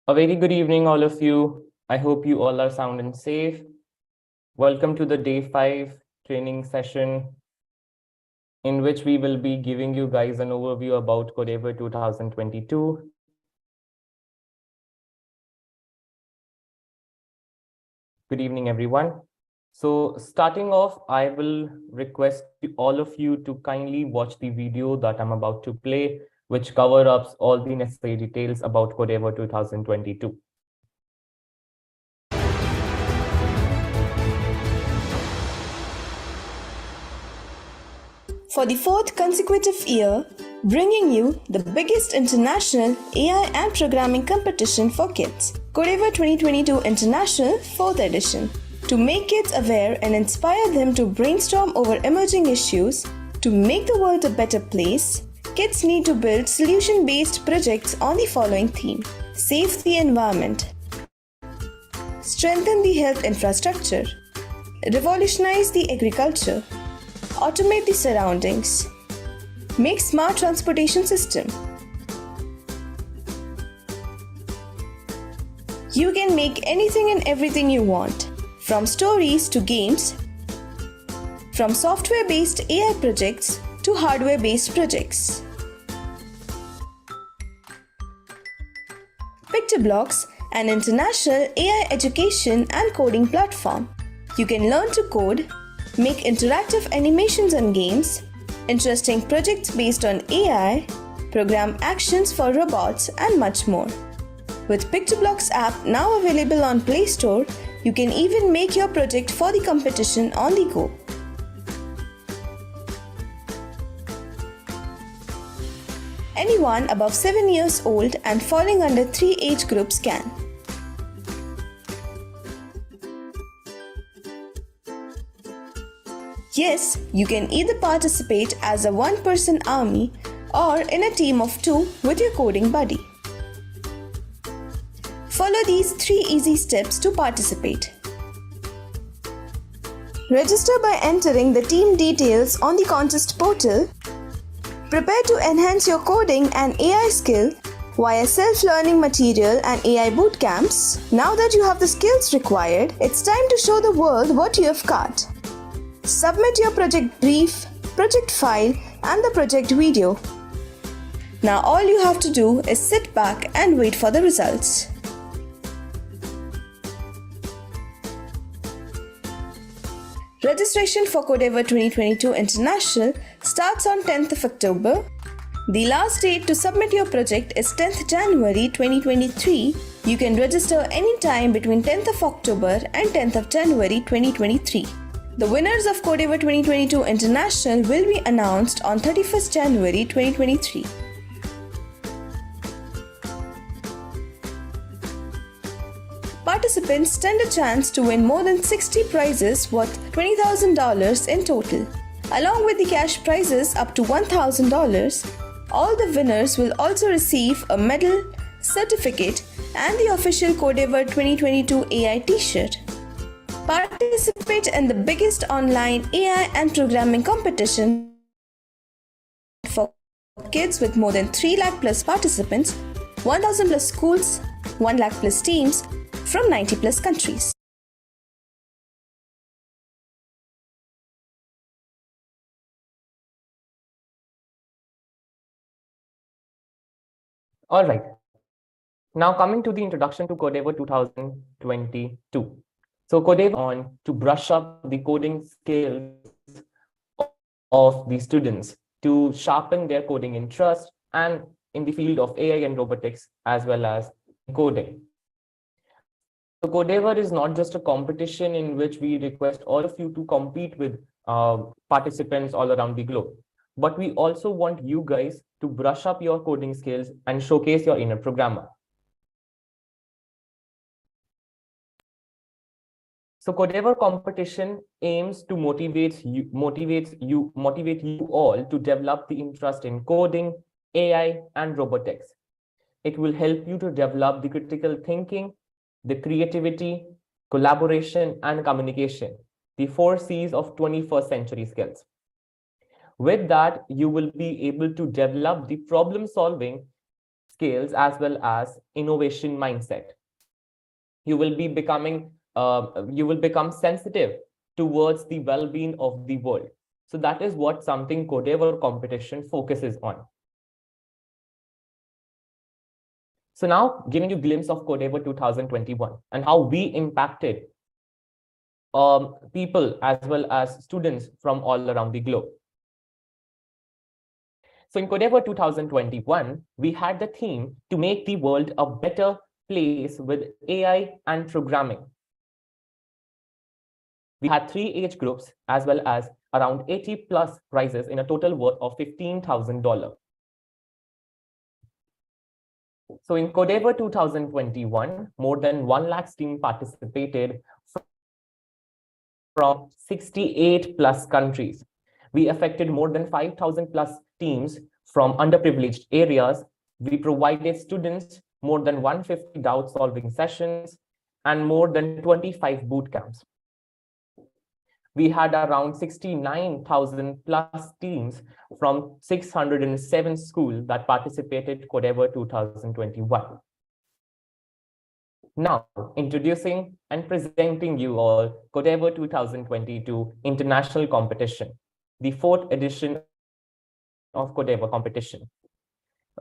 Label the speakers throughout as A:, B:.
A: A very good evening, all of you. I hope you all are sound and safe. Welcome to the day 5 training session, in which we will be giving you guys an overview about Codeavour 2022. Good evening, everyone. So starting off, I will request all of you to kindly watch the video that I'm about to play, which covers up all the necessary details about Codeavour 2022.
B: For the 4th consecutive year, bringing you the biggest international AI and programming competition for kids, Codeavour 2022 International 4th edition. To make kids aware and inspire them to brainstorm over emerging issues, to make the world a better place, kids need to build solution-based projects on the following theme: save the environment, strengthen the health infrastructure, revolutionize the agriculture, automate the surroundings, make smart transportation system. You can make anything and everything you want, from stories to games, from software-based AI projects to hardware-based projects. PictoBlocks, an international AI education and coding platform. You can learn to code, make interactive animations and games, interesting projects based on AI, program actions for robots, and much more. With PictoBlocks app now available on Play Store, you can even make your project for the competition on the go. Anyone above 7 years old and falling under 3 age groups can. Yes, you can either participate as a one-person army or in a team of 2 with your coding buddy. Follow these 3 easy steps to participate. Register by entering the team details on the contest portal. Prepare to enhance your coding and AI skill via self-learning material and AI bootcamps. Now that you have the skills required, it's time to show the world what you have got. Submit your project brief, project file, and the project video. Now all you have to do is sit back and wait for the results. Registration for Codeavour 2022 International starts on 10th of October. The last date to submit your project is 10th January 2023. You can register anytime between 10th of October and 10th of January 2023. The winners of Codeavour 2022 International will be announced on 31st January 2023. Participants stand a chance to win more than 60 prizes worth $20,000 in total. Along with the cash prizes up to $1,000, all the winners will also receive a medal, certificate, and the official Codeavour 2022 AI t-shirt. Participate in the biggest online AI and programming competition for kids with more than 3 lakh plus participants, 1,000 plus schools, 1 lakh plus teams from 90 plus countries.
A: All right. Now coming to the introduction to Codeavour 2022. So Codeavour on to brush up the coding skills of the students to sharpen their coding interest and in the field of AI and robotics as well as coding. So Codeavour is not just a competition in which we request all of you to compete with participants all around the globe, but we also want you guys to brush up your coding skills and showcase your inner programmer. So Codeavour competition aims to motivate you all to develop the interest in coding, AI, and robotics. It will help you to develop the critical thinking, the creativity, collaboration, and communication, the 4 C's of 21st century skills. With that, you will be able to develop the problem solving skills as well as innovation mindset. You will be becoming, you will become sensitive towards the well-being of the world. So that is what something Codeavour competition focuses on. So now giving you a glimpse of Codeavour 2021 and how we impacted people as well as students from all around the globe. So in Codeavour 2021, we had the theme to make the world a better place with AI and programming. We had 3 age groups as well as around 80 plus prizes in a total worth of $15,000. So in Codeavour 2021, more than 1 lakh teams participated from 68 plus countries. We affected more than 5,000 plus teams from underprivileged areas. We provided students more than 150 doubt solving sessions and more than 25 boot camps. We had around 69,000 plus teams from 607 schools that participated Codeavour 2021. Now, introducing and presenting you all Codeavour 2022 International Competition, the 4th edition of Codeavour competition.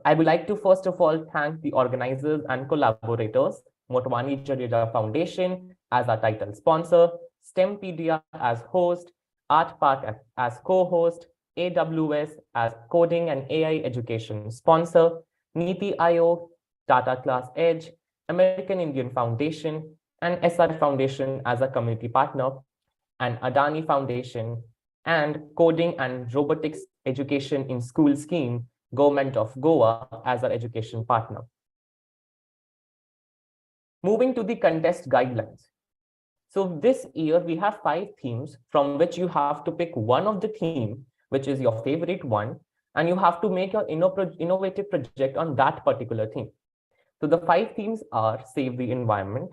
A: I would like to first of all thank the organizers and collaborators, Motwani Jadeja Foundation as our title sponsor, STEMpedia as host, ArtPark as co-host, AWS as coding and AI education sponsor, Niti Aayog, Tata Class Edge, American Indian Foundation, and SR Foundation as a community partner, and Adani Foundation, and Coding and Robotics Education in School Scheme, Government of Goa as our education partner. Moving to the contest guidelines. So this year we have 5 themes from which you have to pick one of the theme, which is your favorite one, and you have to make your innovative project on that particular theme. So the 5 themes are Save the Environment,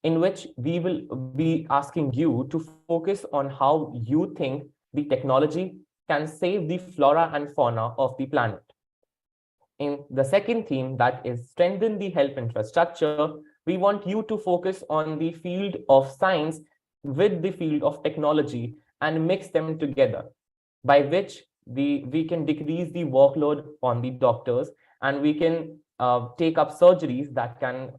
A: in which we will be asking you to focus on how you think the technology can save the flora and fauna of the planet. In the second theme, that is Strengthen the Health Infrastructure, we want you to focus on the field of science with the field of technology and mix them together, by which we can decrease the workload on the doctors and we can take up surgeries that can,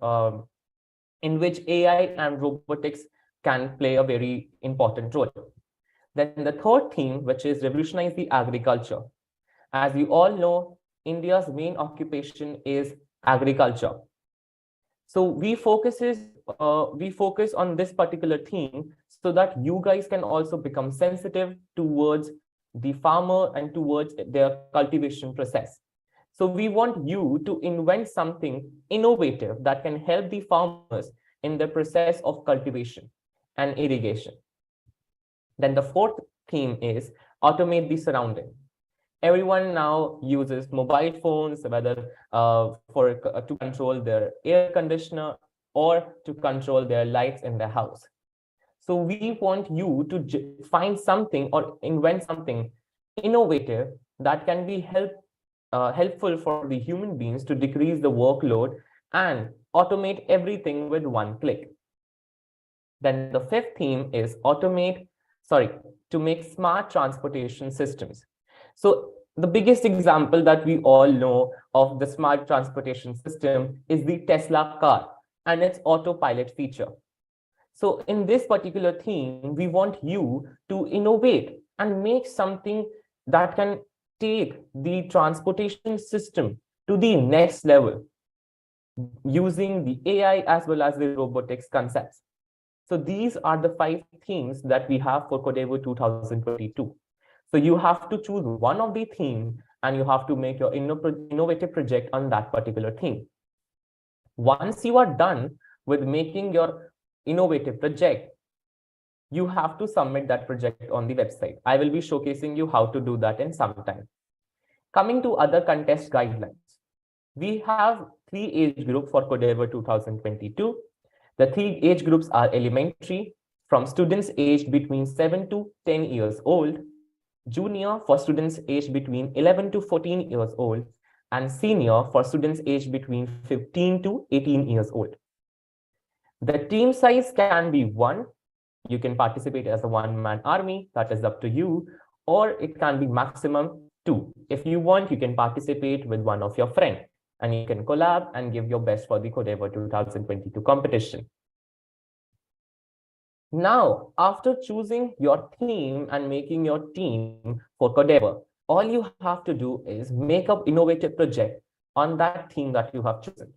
A: in which AI and robotics can play a very important role. Then the third theme, which is Revolutionize the Agriculture. As you all know, India's main occupation is agriculture. So we focus on this particular theme so that you guys can also become sensitive towards the farmer and towards their cultivation process. So we want you to invent something innovative that can help the farmers in the process of cultivation and irrigation. Then the fourth theme is Automate the Surrounding. Everyone now uses mobile phones, whether to control their air conditioner or to control their lights in their house. So we want you to find something or invent something innovative that can be helpful for the human beings to decrease the workload and automate everything with one click. Then the fifth theme is to make smart transportation systems. So the biggest example that we all know of the smart transportation system is the Tesla car and its autopilot feature. So in this particular theme, we want you to innovate and make something that can take the transportation system to the next level using the AI as well as the robotics concepts. So these are the 5 themes that we have for Codeavour 2022. So you have to choose one of the theme and you have to make your innovative project on that particular theme. Once you are done with making your innovative project, you have to submit that project on the website. I will be showcasing you how to do that in some time. Coming to other contest guidelines, we have 3 age groups for Codeavour 2022. The 3 age groups are elementary, from students aged between 7 to 10 years old, junior for students aged between 11 to 14 years old, and senior for students aged between 15 to 18 years old. The team size can be one. You can participate as a one-man army, that is up to you, or it can be maximum two. If you want, you can participate with one of your friends and you can collab and give your best for the Codeavour 2022 competition. Now, after choosing your theme and making your team for Codeavour, all you have to do is make an innovative project on that theme that you have chosen.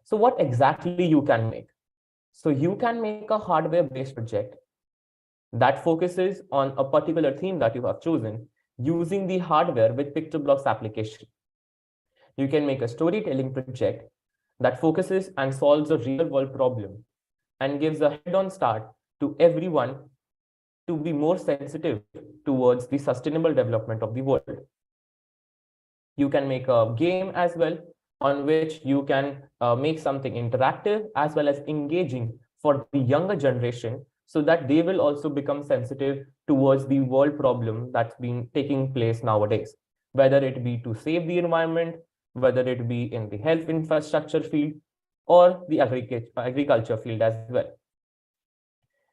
A: So what exactly you can make? So you can make a hardware-based project that focuses on a particular theme that you have chosen using the hardware with PictoBlocks application. You can make a storytelling project that focuses and solves a real-world problem and gives a head-on start to everyone to be more sensitive towards the sustainable development of the world. You can make a game as well on which you can make something interactive as well as engaging for the younger generation so that they will also become sensitive towards the world problem that's been taking place nowadays, whether it be to save the environment, whether it be in the health infrastructure field or the agriculture field as well.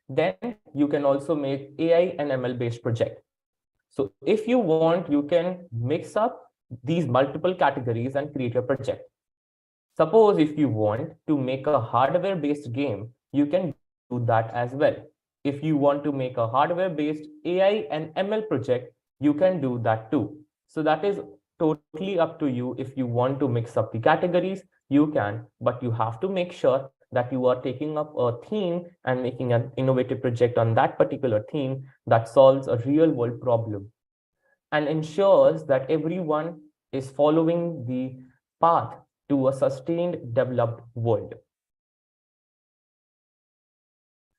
A: Then you can also make AI and ML based project. So if you want, you can mix up these multiple categories and create a project. Suppose if you want to make a hardware based game, you can do that as well. If you want to make a hardware based AI and ML project, you can do that too. So that is totally up to you. If you want to mix up the categories, you can, but you have to make sure that you are taking up a theme and making an innovative project on that particular theme that solves a real world problem and ensures that everyone is following the path to a sustained developed world.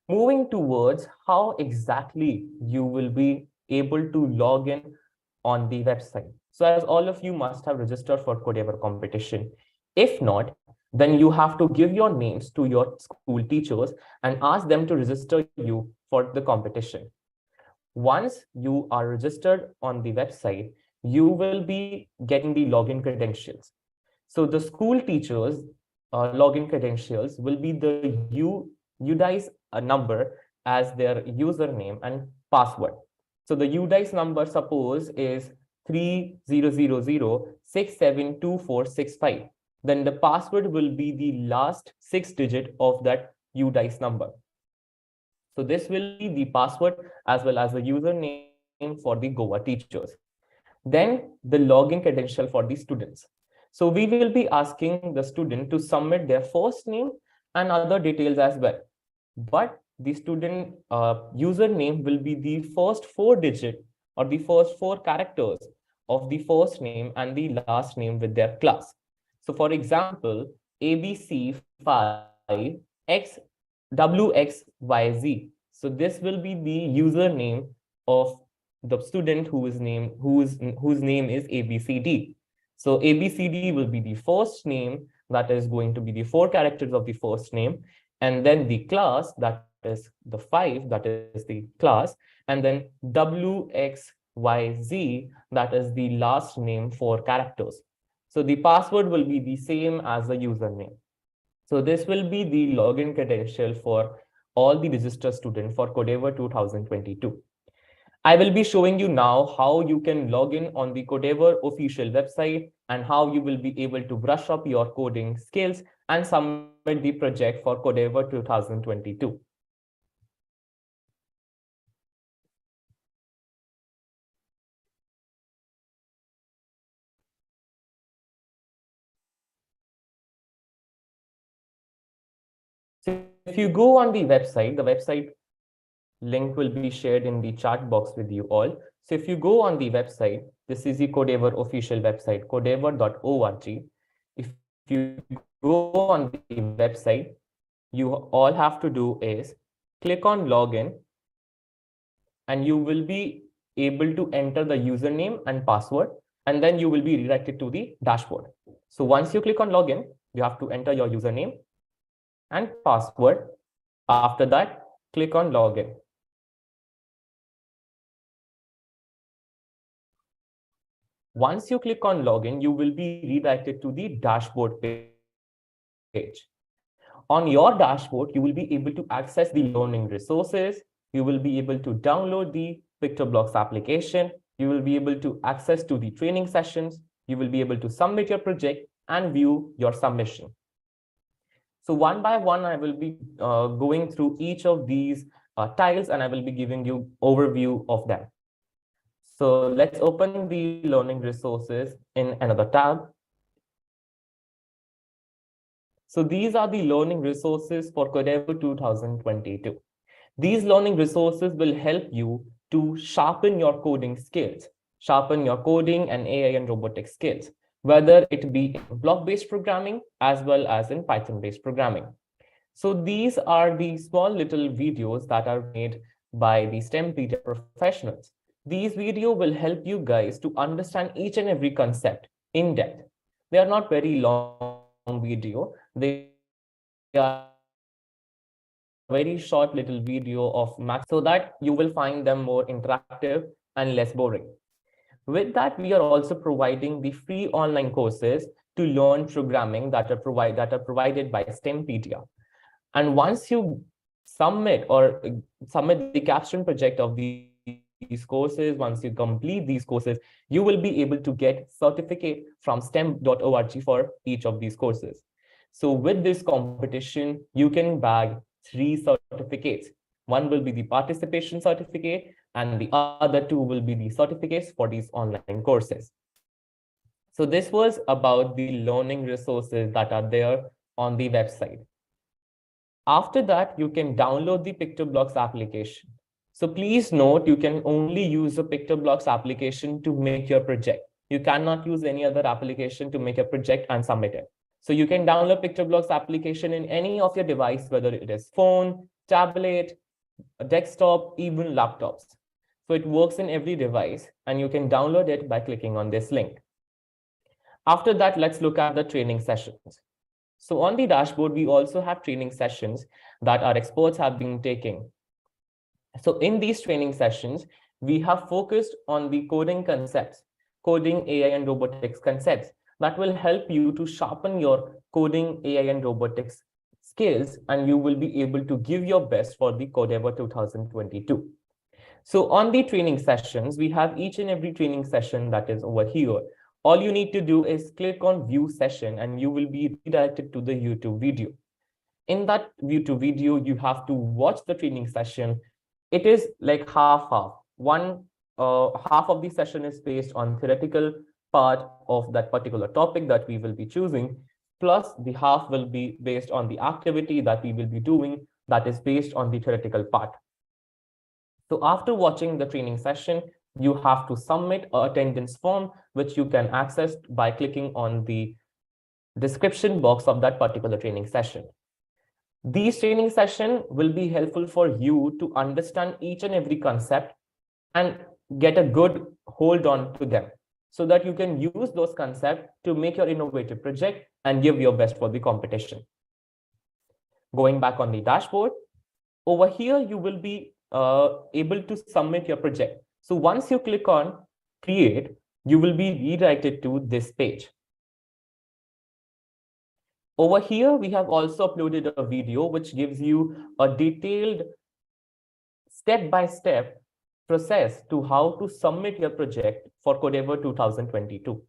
A: Moving towards how exactly you will be able to log in on the website. So as all of you must have registered for Codeavour competition. If not, then you have to give your names to your school teachers and ask them to register you for the competition. Once you are registered on the website, you will be getting the login credentials. So the school teachers login credentials will be the UDICE number as their username and password. So the UDICE number, suppose, is 3000672465. Then the password will be the last 6 digit of that UDICE number. So this will be the password as well as the username for the Goa teachers. Then the login credential for the students. So we will be asking the student to submit their first name and other details as well. But the student username will be the first 4 digit or the first 4 characters of the first name and the last name with their class. So for example, ABC5XWXYZ. So this will be the username of the student whose name is ABCD. So ABCD will be the first name, that is going to be the 4 characters of the first name, and then the class, that is the 5, that is the class, and then WXYZ, that is the last name, 4 characters. So the password will be the same as the username. So this will be the login credential for all the registered students for Codeavour 2022. I will be showing you now how you can log in on the Codeavour official website and how you will be able to brush up your coding skills and submit the project for Codeavour 2022. So if you go on the website link will be shared in the chat box with you all. So if you go on the website, this is the Codeavour official website, codeavour.org. If you go on the website, you all have to do is click on login and you will be able to enter the username and password, and then you will be redirected to the dashboard. So once you click on login, you have to enter your username and password. After that, click on login. Once you click on login, you will be redirected to the dashboard page. On your dashboard, you will be able to access the learning resources. You will be able to download the PictoBlocks application. You will be able to access to the training sessions. You will be able to submit your project and view your submission. So one by one, I will be going through each of these tiles, and I will be giving you overview of them. So let's open the learning resources in another tab. So these are the learning resources for Codeavour 2022. These learning resources will help you to sharpen your coding skills, sharpen your coding and AI and robotics skills, whether it be in block-based programming as well as in Python-based programming. So these are the small little videos that are made by the STEMpedia professionals. These videos will help you guys to understand each and every concept in depth. They are not very long video. They are very short little video of max so that you will find them more interactive and less boring. With that, we are also providing the free online courses to learn programming that are provided by STEMpedia. And once you submit the capstone project of these courses, once you complete these courses, you will be able to get certificate from stem.org for each of these courses. So with this competition, you can bag 3 certificates. One will be the participation certificate, and the other 2 will be the certificates for these online courses. So this was about the learning resources that are there on the website. After that, you can download the PictoBlocks application. So please note, you can only use the PictoBlocks application to make your project. You cannot use any other application to make a project and submit it. So you can download PictoBlocks application in any of your device, whether it is phone, tablet, a desktop, even laptops. So it works in every device, and you can download it by clicking on this link. After that, let's look at the training sessions. So on the dashboard, we also have training sessions that our experts have been taking. So in these training sessions, we have focused on the coding concepts, coding AI and robotics concepts that will help you to sharpen your coding AI and robotics skills, and you will be able to give your best for the Codeavour 2022. So on the training sessions, we have each and every training session that is over here. All you need to do is click on view session, and you will be redirected to the YouTube video. In that YouTube video, you have to watch the training session. It is like half-half. Half of the session is based on theoretical part of that particular topic that we will be choosing, plus the half will be based on the activity that we will be doing that is based on the theoretical part. So after watching the training session, you have to submit an attendance form, which you can access by clicking on the description box of that particular training session. These training sessions will be helpful for you to understand each and every concept and get a good hold on to them, so that you can use those concepts to make your innovative project and give your best for the competition. Going back on the dashboard, over here, you will be able to submit your project. So once you click on create, you will be redirected to this page. Over here, we have also uploaded a video which gives you a detailed step-by-step process to how to submit your project for Codeavour 2022.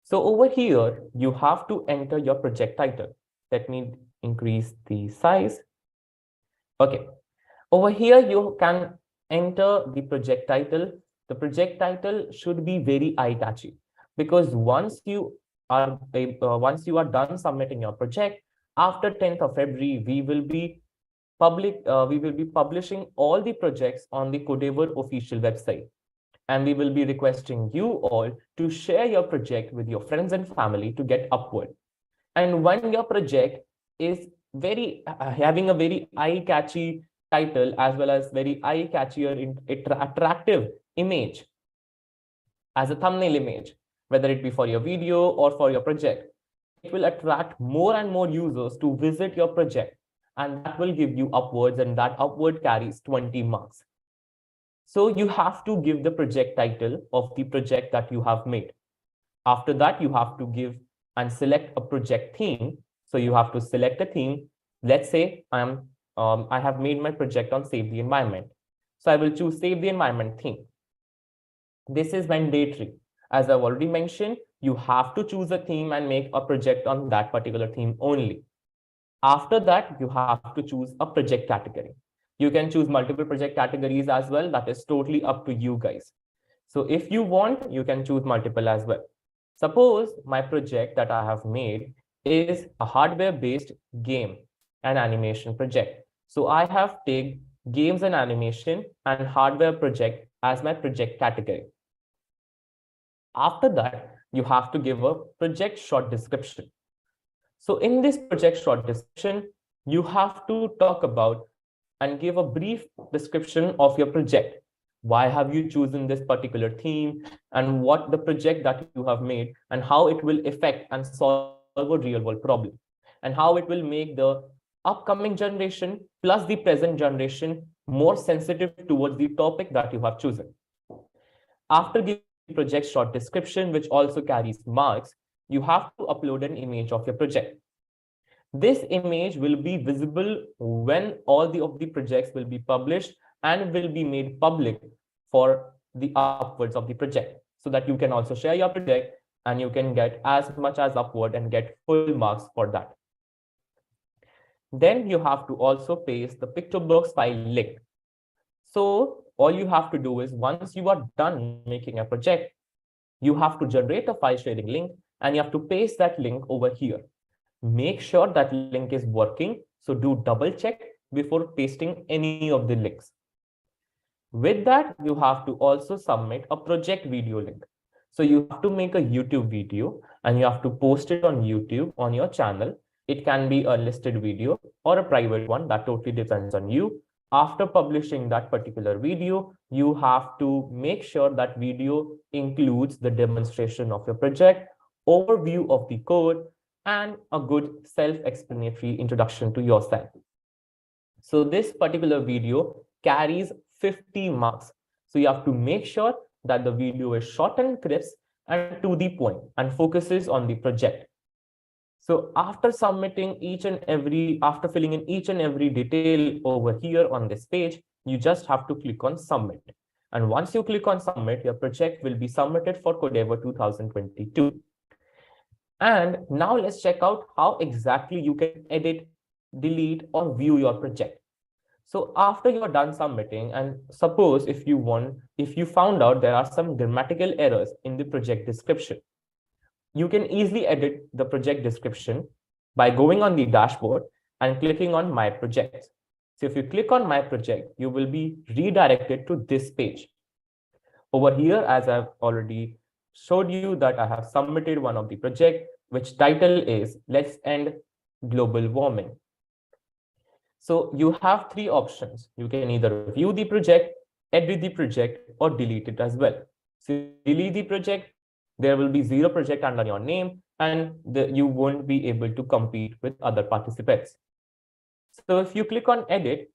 A: So over here, you have to enter your project title. Let me increase the size. Okay. Over here, you can enter the project title. The project title should be very eye-catchy, because once you are done submitting your project, after 10th of February, we will be publishing all the projects on the Codeavour official website, and we will be requesting you all to share your project with your friends and family to get upward. And when your project is having a very eye-catchy title as well as very eye-catchy or attractive image as a thumbnail image, whether it be for your video or for your project, it will attract more and more users to visit your project, and that will give you upwards, and that upward carries 20 marks. So you have to give the project title of the project that you have made. After that, you have to give and select a project theme. So you have to select a theme. Let's say I have made my project on save the environment. So I will choose save the environment theme. This is mandatory. As I've already mentioned, you have to choose a theme and make a project on that particular theme only. After that, you have to choose a project category. You can choose multiple project categories as well. That is totally up to you guys. So if you want, you can choose multiple as well. Suppose my project that I have made is a hardware-based game and animation project. So I have taken games and animation and hardware project as my project category. After that, you have to give a project short description. So in this project short description, you have to talk about and give a brief description of your project. Why have you chosen this particular theme and what the project that you have made and how it will affect and solve a real world problem and how it will make the upcoming generation plus the present generation more sensitive towards the topic that you have chosen. After giving the project short description, which also carries marks, you have to upload an image of your project. This image will be visible when all of the projects will be published and will be made public for the upwards of the project, so that you can also share your project and you can get as much as upward and get full marks for that. Then you have to also paste the Pictoblocks file link. So all you have to do is once you are done making a project, you have to generate a file sharing link and you have to paste that link over here. Make sure that link is working. So do double check before pasting any of the links. With that, you have to also submit a project video link. So you have to make a YouTube video and you have to post it on YouTube on your channel. It can be a listed video or a private one. That totally depends on you. After publishing that particular video, you have to make sure that video includes the demonstration of your project, overview of the code, and a good self-explanatory introduction to yourself. So this particular video carries 50 marks. So you have to make sure that the video is short and crisp and to the point and focuses on the project. So after submitting after filling in each and every detail over here on this page, you just have to click on submit. And once you click on submit, your project will be submitted for Codeavour 2022. And now let's check out how exactly you can edit, delete, or view your project. So after you're done submitting, and suppose if you found out there are some grammatical errors in the project description, you can easily edit the project description by going on the dashboard and clicking on My Projects. So if you click on My Project, you will be redirected to this page. Over here, as I've already showed you that I have submitted one of the project, which title is Let's End Global Warming. So you have three options. You can either view the project, edit the project, or delete it as well. So if you delete the project, there will be 0 project under your name, and you won't be able to compete with other participants. So if you click on edit,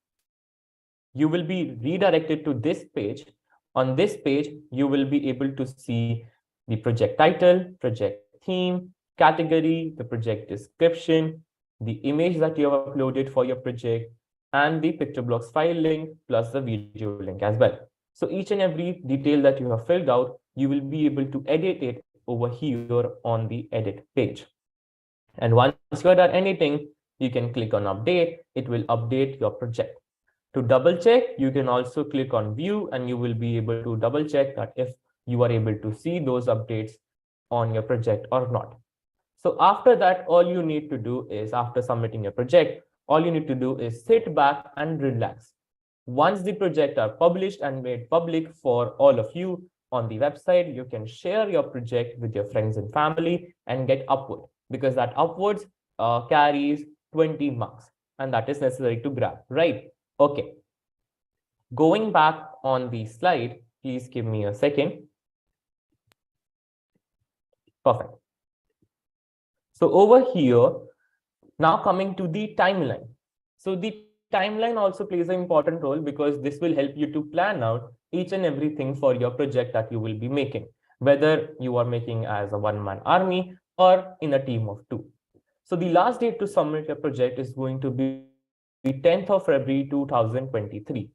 A: you will be redirected to this page. On this page, you will be able to see the project title, project theme, category, the project description, the image that you have uploaded for your project, and the Pictoblocks file link plus the video link as well. So each and every detail that you have filled out, you will be able to edit it over here on the edit page. And once you are done editing, you can click on update. It will update your project. To double check, you can also click on view and you will be able to double check that if you are able to see those updates on your project or not. So after that, all you need to do is, after submitting your project, all you need to do is sit back and relax. Once the project are published and made public for all of you on the website, you can share your project with your friends and family and get upward, because that upwards carries 20 marks and that is necessary to grab, right? Okay. Going back on the slide, please give me a second. Perfect. So over here, now coming to the timeline. So the timeline also plays an important role because this will help you to plan out each and everything for your project that you will be making, whether you are making as a one-man army or in a team of two. So the last date to submit your project is going to be 10th of February 2023.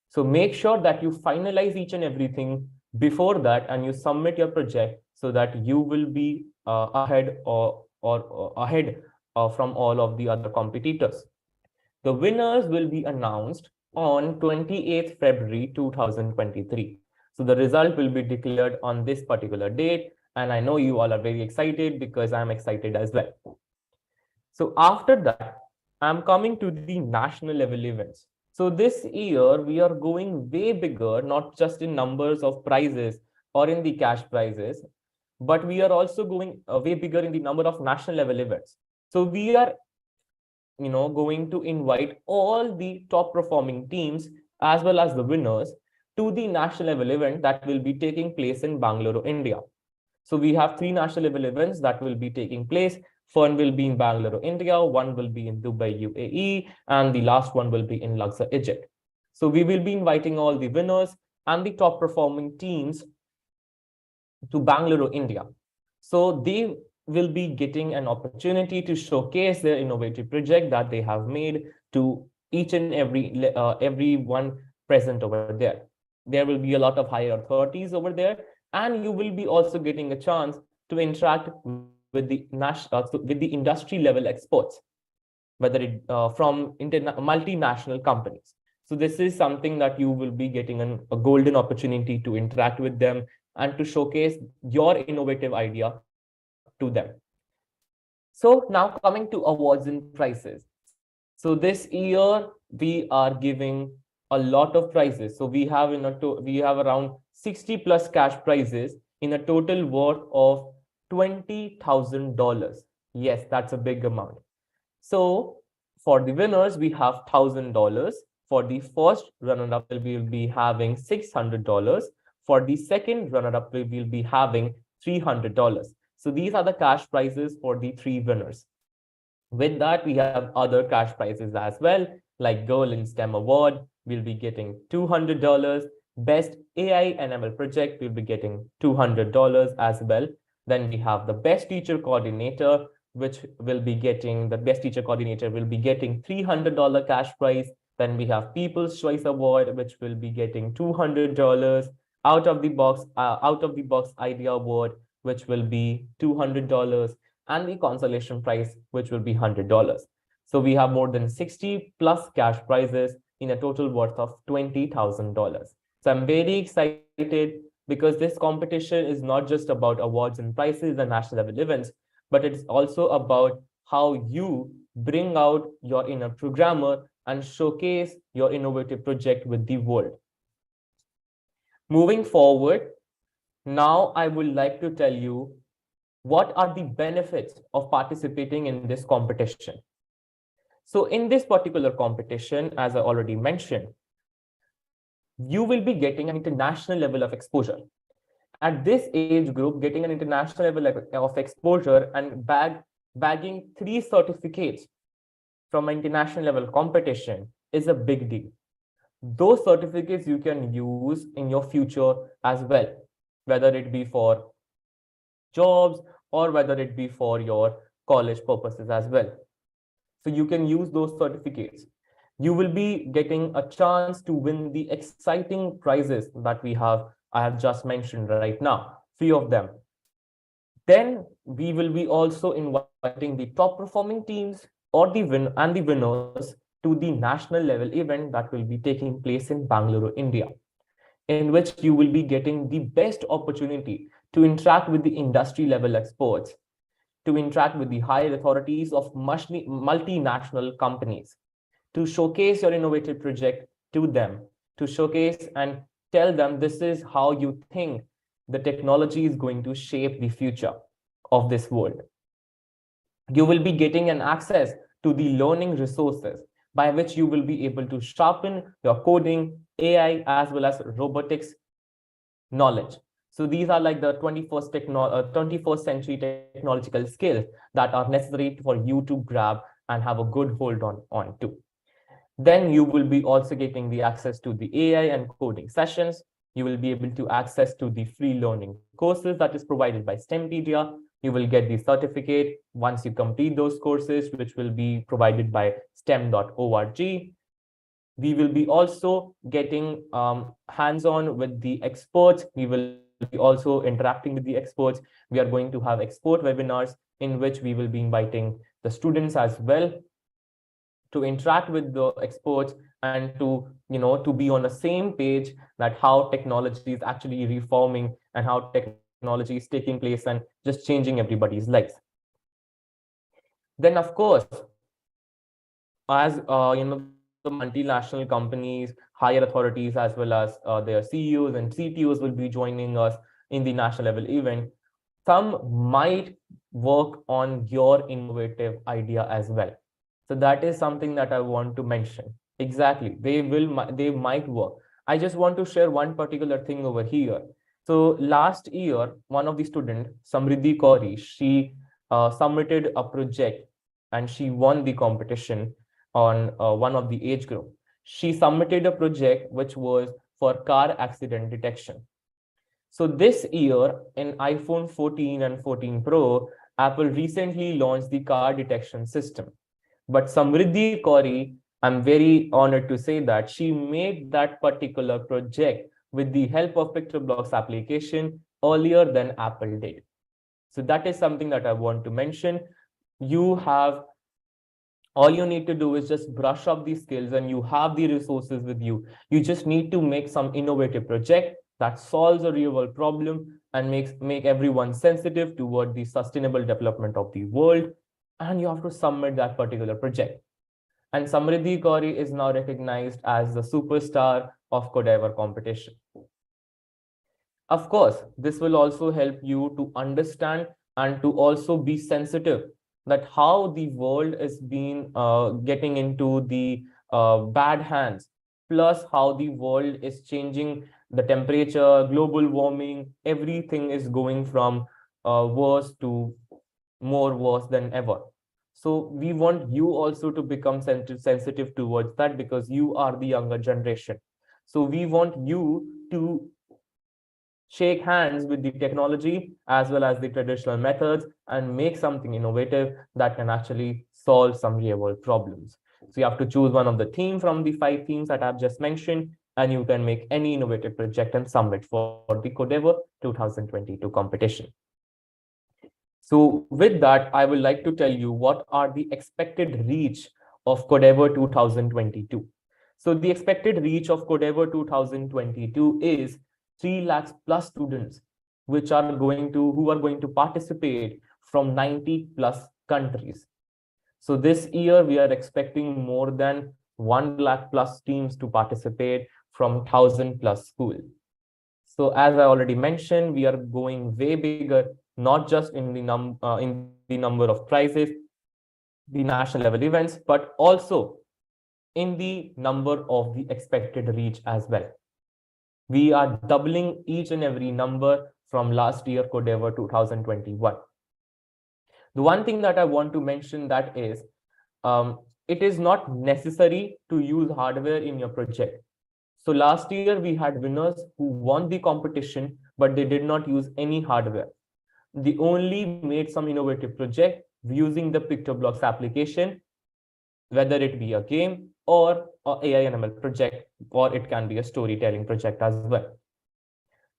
A: So make sure that you finalize each and everything before that and you submit your project so that you will be ahead or ahead from all of the other competitors. The winners will be announced on 28th February 2023. So the result will be declared on this particular date. And I know you all are very excited because I'm excited as well. So after that, I'm coming to the national level events. So this year, we are going way bigger, not just in numbers of prizes or in the cash prizes, but we are also going way bigger in the number of national level events. So we are going to invite all the top performing teams as well as the winners to the national level event that will be taking place in Bangalore, India. So we have three national level events that will be taking place. One will be in Bangalore, India, one will be in Dubai, UAE, and the last one will be in Luxor, Egypt. So we will be inviting all the winners and the top performing teams to Bangalore, India. So they will be getting an opportunity to showcase their innovative project that they have made to each and everyone present over there. There will be a lot of higher authorities over there, and you will be also getting a chance to interact with the industry level experts, whether it from multinational companies. So this is something that you will be getting a golden opportunity to interact with them and to showcase your innovative idea to them. So now coming to awards and prizes. So this year we are giving a lot of prizes. So we have around 60 plus cash prizes in a total worth of $20,000. Yes, that's a big amount. So for the winners, we have $1,000. For the first runner-up, we will be having $600. For the second runner-up, we will be having $300. So these are the cash prizes for the three winners. With that, we have other cash prizes as well, like Girl in STEM Award, we'll be getting $200. Best AI and ML project, we'll be getting $200 as well. Then we have the Best Teacher Coordinator, which will be getting, the Best Teacher Coordinator will be getting $300 cash prize. Then we have People's Choice Award, which will be getting $200. Out of the box idea award, which will be $200, and the consolation prize, which will be $100. So we have more than 60 plus cash prizes in a total worth of $20,000. So I'm very excited because this competition is not just about awards and prizes and national level events, but it's also about how you bring out your inner programmer and showcase your innovative project with the world. Moving forward, now I would like to tell you what are the benefits of participating in this competition. So in this particular competition, as I already mentioned, you will be getting an international level of exposure. At this age group, getting an international level of exposure and bagging 3 certificates from an international level competition is a big deal. Those certificates you can use in your future as well, whether it be for jobs or whether it be for your college purposes as well. So you can use those certificates. You will be getting a chance to win the exciting prizes that I have just mentioned right now, few of them. Then we will be also inviting the top performing teams or the winners to the national level event that will be taking place in Bangalore, India, in which you will be getting the best opportunity to interact with the industry level experts, to interact with the higher authorities of multinational companies, to showcase your innovative project to them, to showcase and tell them this is how you think the technology is going to shape the future of this world. You will be getting an access to the learning resources by which you will be able to sharpen your coding, AI, as well as robotics knowledge. So these are like the 21st century technological skills that are necessary for you to grab and have a good hold on to. Then you will be also getting the access to the AI and coding sessions. You will be able to access to the free learning courses that is provided by STEMpedia. You will get the certificate once you complete those courses, which will be provided by stem.org. We will be also getting hands-on with the experts. We will be also interacting with the experts. We are going to have expert webinars in which we will be inviting the students as well to interact with the experts and to to be on the same page that how technology is actually reforming and how technology is taking place and just changing everybody's lives. Then of course, as the multinational companies, higher authorities, as well as their CEOs and CTOs will be joining us in the national level event, some might work on your innovative idea as well. So that is something that I want to mention. Exactly, they might work. I just want to share one particular thing over here. So last year, one of the student, Samriddhi Kauri, she submitted a project and she won the competition on one of the age group. She submitted a project which was for car accident detection. So this year in iPhone 14 and 14 Pro, Apple recently launched the car detection system. But Samriddhi Kauri, I'm very honored to say that she made that particular project with the help of PictoBlox application earlier than Apple did. So that is something that I want to mention. You have all you need to do is just brush up these skills and you have the resources with you. You just need to make some innovative project that solves a real world problem and make everyone sensitive toward the sustainable development of the world. And you have to submit that particular project. And Samriddhi Kauri is now recognized as the superstar of Codeavour competition. Of course, this will also help you to understand and to also be sensitive that how the world is being getting into the bad hands, plus how the world is changing, the temperature, global warming, everything is going from worse to more worse than ever. So we want you also to become sensitive towards that because you are the younger generation. So we want you to shake hands with the technology as well as the traditional methods and make something innovative that can actually solve some real world problems. So you have to choose one of the theme from the 5 themes that I've just mentioned, and you can make any innovative project and submit for the Codeavour 2022 competition. So with that, I would like to tell you what are the expected reach of Codeavour 2022. So the expected reach of Codeavour 2022 is 3 lakhs plus students who are going to participate from 90 plus countries. So this year we are expecting more than 1 lakh plus teams to participate from 1,000 plus schools. So as I already mentioned, we are going way bigger, not just in the number of prizes, the national level events, but also in the number of the expected reach as well. We are doubling each and every number from last year Codeavour 2021. The one thing that I want to mention that is, it is not necessary to use hardware in your project. So last year we had winners who won the competition, but they did not use any hardware. They only made some innovative project using the PictoBlox application, whether it be a game or a AI and ML project, or it can be a storytelling project as well.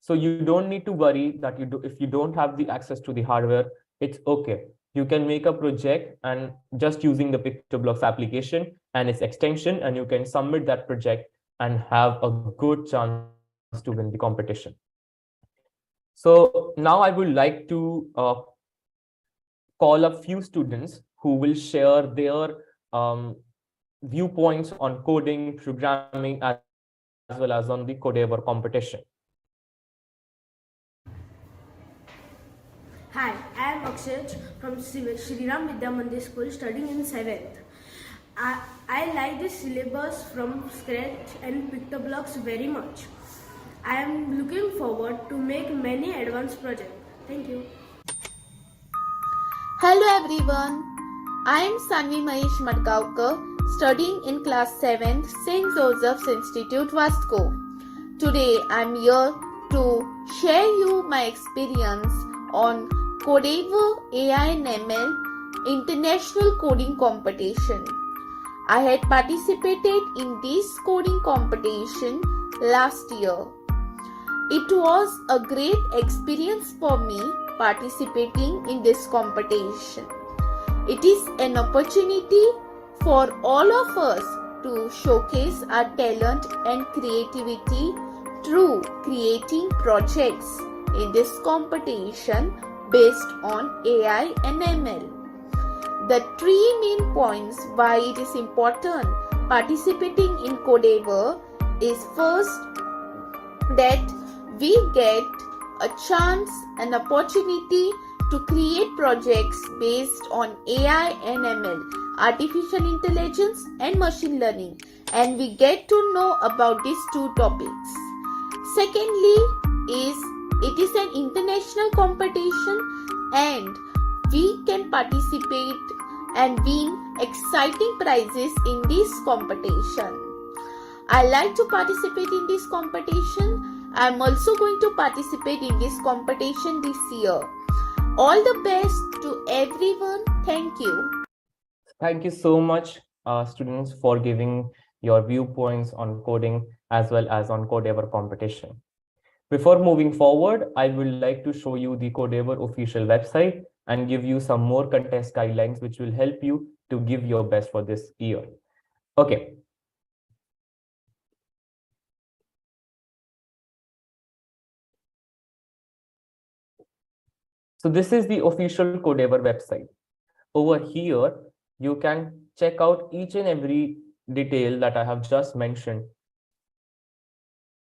A: So you don't need to worry that if you don't have the access to the hardware, it's okay. You can make a project and just using the PictoBlox application and its extension, and you can submit that project and have a good chance to win the competition. So now I would like to call up few students who will share their viewpoints on coding, programming, as well as on the Codeavour competition.
C: Hi, I am Akshay from Shriram Vidya Mandir School studying in 7th. I like the syllabus from scratch and PictoBlox very much. I am looking forward to make many advanced projects. Thank you.
D: Hello everyone, I am Sanvi Mahesh Madgaonkar, studying in class 7th St. Joseph's Institute, Vasco. Today I am here to share you my experience on Codeavour AI and ML International Coding Competition. I had participated in this coding competition last year. It was a great experience for me participating in this competition. It is an opportunity for all of us to showcase our talent and creativity through creating projects in this competition based on AI and ML. The three main points why it is important participating in Codeavour is first that we get a chance, an opportunity to create projects based on AI and ML, artificial intelligence and machine learning, and we get to know about these two topics. Secondly, it is an international competition and we can participate and win exciting prizes in this competition. I like to participate in this competition. I am also going to participate in this competition this year. All the best to everyone. Thank you.
A: Thank you so much, students, for giving your viewpoints on coding as well as on Codeavour competition. Before moving forward, I would like to show you the Codeavour official website and give you some more contest guidelines which will help you to give your best for this year. Okay. So this is the official Codeavour website. Over here, you can check out each and every detail that I have just mentioned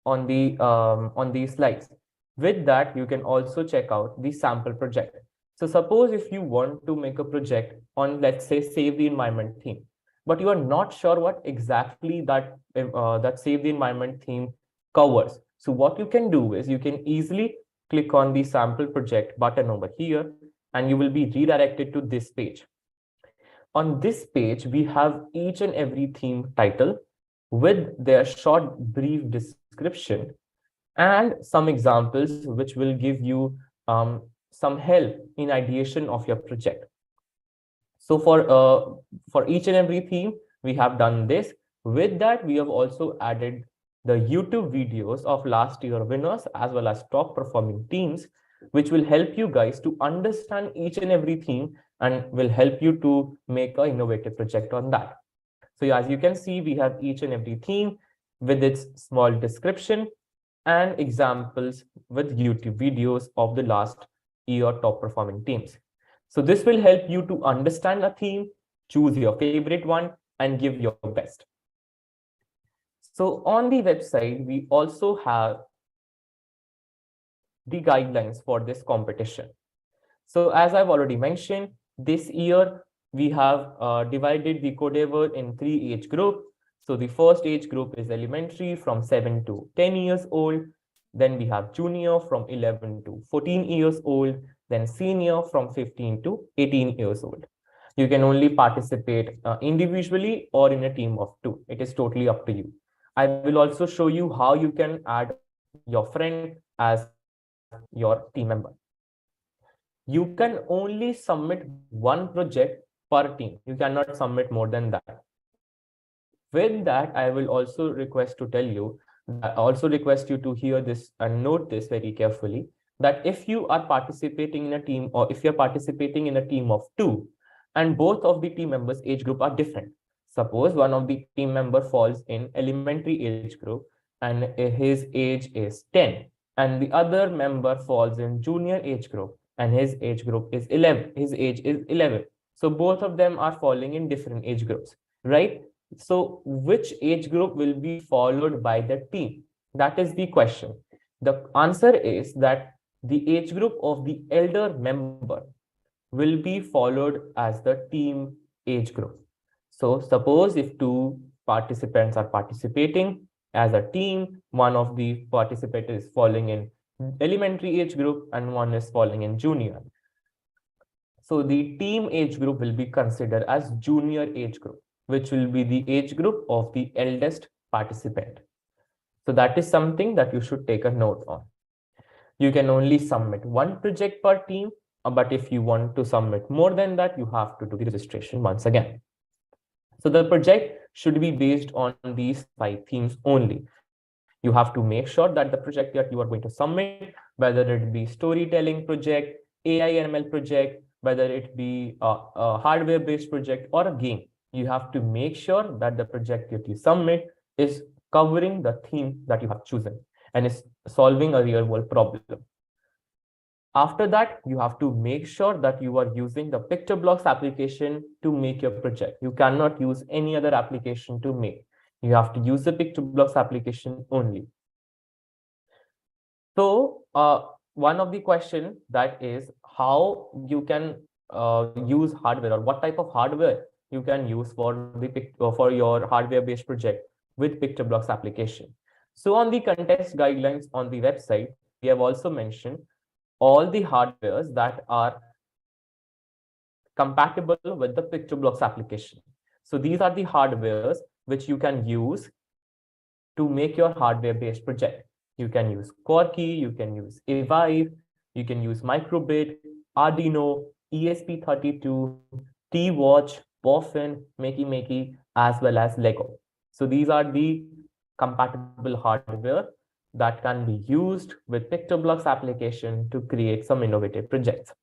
A: on these slides. With that, you can also check out the sample project. So suppose if you want to make a project on, let's say, save the environment theme, but you are not sure what exactly that save the environment theme covers. So what you can do is you can easily click on the sample project button over here, and you will be redirected to this page. On this page, we have each and every theme title with their short, brief description and some examples which will give you some help in ideation of your project. So for each and every theme, we have done this. With that, we have also added the YouTube videos of last year winners as well as top performing teams, which will help you guys to understand each and every theme and will help you to make an innovative project on that. So as you can see, we have each and every theme with its small description and examples with YouTube videos of the last year top performing teams. So this will help you to understand a theme, choose your favorite one, and give your best. So on the website, we also have the guidelines for this competition. So as I've already mentioned, this year we have divided the Codeavour in 3 age groups. So the first age group is elementary from 7 to 10 years old. Then we have junior from 11 to 14 years old. Then senior from 15 to 18 years old. You can only participate individually or in a team of 2. It is totally up to you. I will also show you how you can add your friend as your team member. You can only submit one project per team. You cannot submit more than that. With that, I will also request to tell you, also request you to hear this and note this very carefully, that if you are participating in a team or if you're participating in a team of 2 and both of the team members age group are different. Suppose one of the team member falls in elementary age group and his age is 10 and the other member falls in junior age group and his age group is 11. His age is 11. So both of them are falling in different age groups, right? So which age group will be followed by the team? That is the question. The answer is that the age group of the elder member will be followed as the team age group. So suppose if 2 participants are participating as a team, one of the participants is falling in elementary age group and one is falling in junior. So the team age group will be considered as junior age group, which will be the age group of the eldest participant. So that is something that you should take a note on. You can only submit one project per team, but if you want to submit more than that, you have to do the registration once again. So the project should be based on these 5 themes only. You have to make sure that the project that you are going to submit, whether it be storytelling project, AI ML project, whether it be a hardware-based project or a game, you have to make sure that the project that you submit is covering the theme that you have chosen and is solving a real-world problem. After that, you have to make sure that you are using the PictoBlocks application to make your project. You cannot use any other application to make. You have to use the PictoBlocks application only. So one of the question that is how you can use hardware, or what type of hardware you can use for your hardware-based project with PictoBlocks application. So on the contest guidelines on the website, we have also mentioned all the hardwares that are compatible with the PictoBlocks application. So these are the hardwares which you can use to make your hardware-based project. You can use Corky, you can use Evive, you can use Microbit, Arduino, ESP32, T-Watch, Boffin, Makey, as well as Lego. So these are the compatible hardware that can be used with PictoBlocks application to create some innovative projects.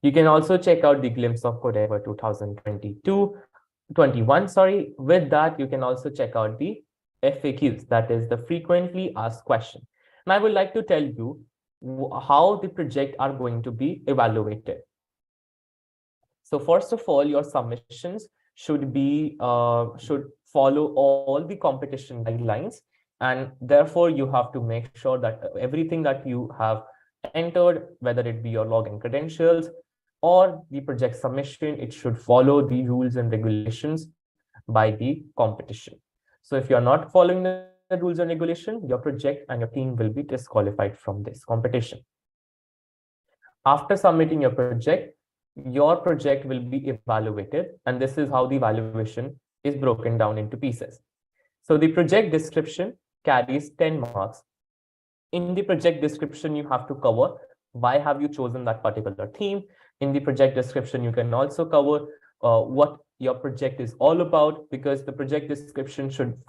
A: You can also check out the glimpse of Codeavour 2021. Sorry. With that, you can also check out the FAQs, that is the frequently asked question. And I would like to tell you how the project are going to be evaluated. So first of all, your submissions should follow all the competition guidelines, and therefore you have to make sure that everything that you have entered, whether it be your login credentials or the project submission, it should follow the rules and regulations by the competition. So if you're not following the rules and regulation, your project and your team will be disqualified from this competition. After submitting your project will be evaluated, and this is how the evaluation is broken down into pieces. So the project description carries 10 marks. In the project description, you have to cover why have you chosen that particular theme. In the project description, you can also cover what your project is all about, because the project description should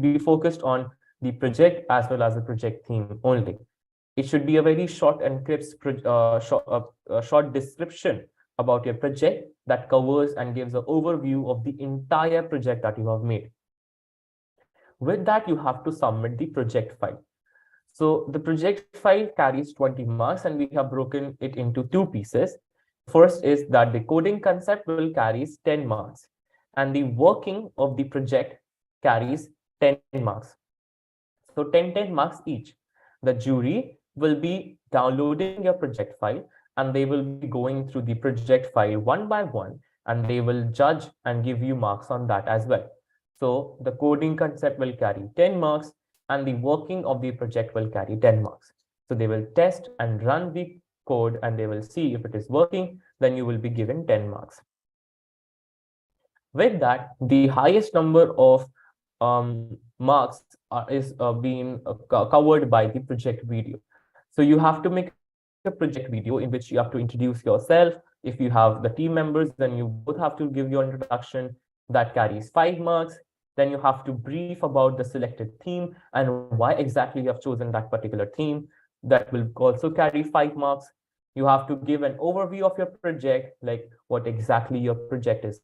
A: be focused on the project as well as the project theme only. It should be a very short and crisp short description about your project that covers and gives an overview of the entire project that you have made. With that, you have to submit the project file. So the project file carries 20 marks, and we have broken it into 2 pieces. First is that the coding concept will carries 10 marks, and the working of the project carries 10 marks. So 10 marks each. The jury will be downloading your project file, and they will be going through the project file one by one, and they will judge and give you marks on that as well. So the coding concept will carry 10 marks, and the working of the project will carry 10 marks. So they will test and run the code, and they will see if it is working, then you will be given 10 marks. With that, the highest number of marks is being covered by the project video. So you have to make a project video in which you have to introduce yourself. If you have the team members, then you both have to give your introduction. That carries 5 marks. Then you have to brief about the selected theme and why exactly you have chosen that particular theme. That will also carry 5 marks. You have to give an overview of your project, like what exactly your project is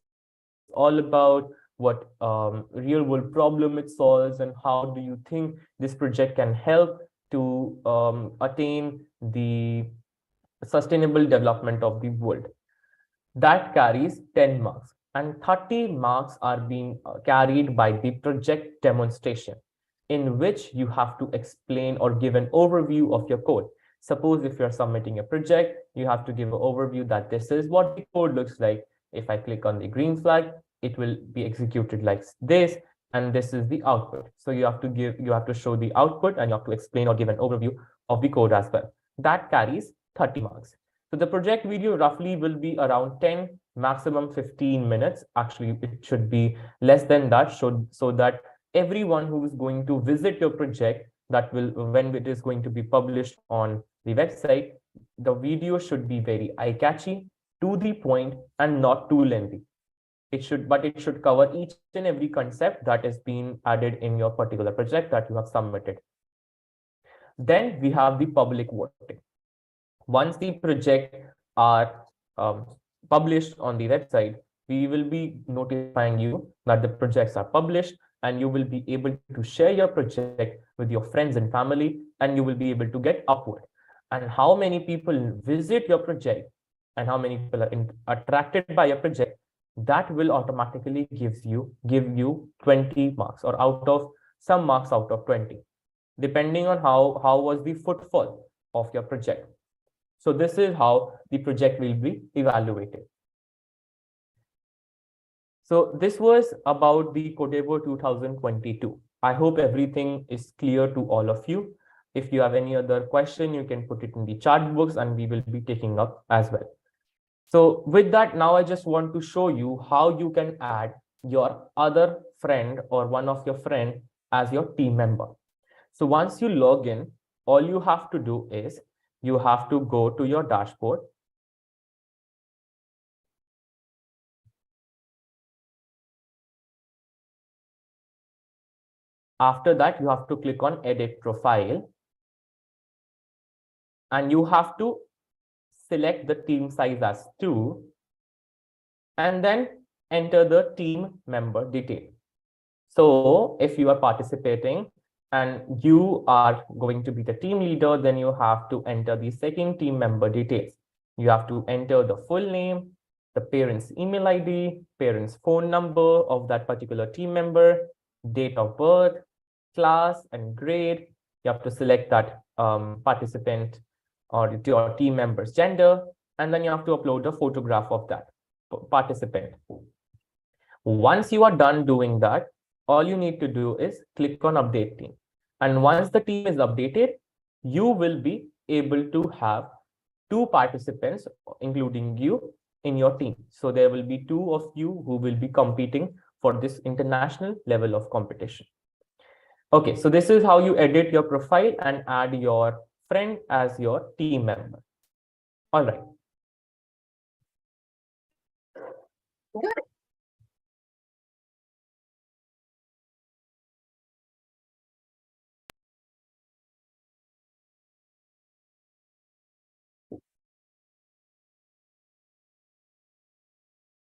A: all about, what real world problem it solves, and how do you think this project can help to attain the sustainable development of the world. That carries 10 marks, and 30 marks are being carried by the project demonstration, in which you have to explain or give an overview of your code. Suppose if you're submitting a project, you have to give an overview that this is what the code looks like. If I click on the green flag, it will be executed like this, and this is the output. So you have to show the output, and you have to explain or give an overview of the code as well. That carries 30 marks. So the project video roughly will be around 10, maximum 15 minutes. Actually, it should be less than that, so that everyone who is going to visit your project, that will, when it is going to be published on the website, the video should be very eye-catchy, to the point, and not too lengthy. But it should cover each and every concept that is being added in your particular project that you have submitted. Then we have the public voting. Once the project are published on the website, we will be notifying you that the projects are published, and you will be able to share your project with your friends and family, and you will be able to get upward. And how many people visit your project and how many people are attracted by your project, that will automatically give you 20 marks, or out of some marks out of 20, depending on how was the footfall of your project. So this is how the project will be evaluated. So this was about the Codeavour 2022. I hope everything is clear to all of you. If you have any other question, you can put it in the chat box and we will be taking up as well. So with that, now I just want to show you how you can add your other friend or one of your friend as your team member. So once you log in, all you have to do is you have to go to your dashboard. After that, you have to click on edit profile, and you have to select the team size as 2, and then enter the team member detail. So if you are participating and you are going to be the team leader, then you have to enter the second team member details. You have to enter the full name, the parent's email ID, parent's phone number of that particular team member, date of birth, class and grade. You have to select that participant or your team member's gender, and then you have to upload a photograph of that participant. Once you are done doing that, all you need to do is click on update team. And once the team is updated, you will be able to have 2 participants, including you, in your team. So there will be 2 of you who will be competing for this international level of competition. Okay, so this is how you edit your profile and add your friend as your team member. All right. Good.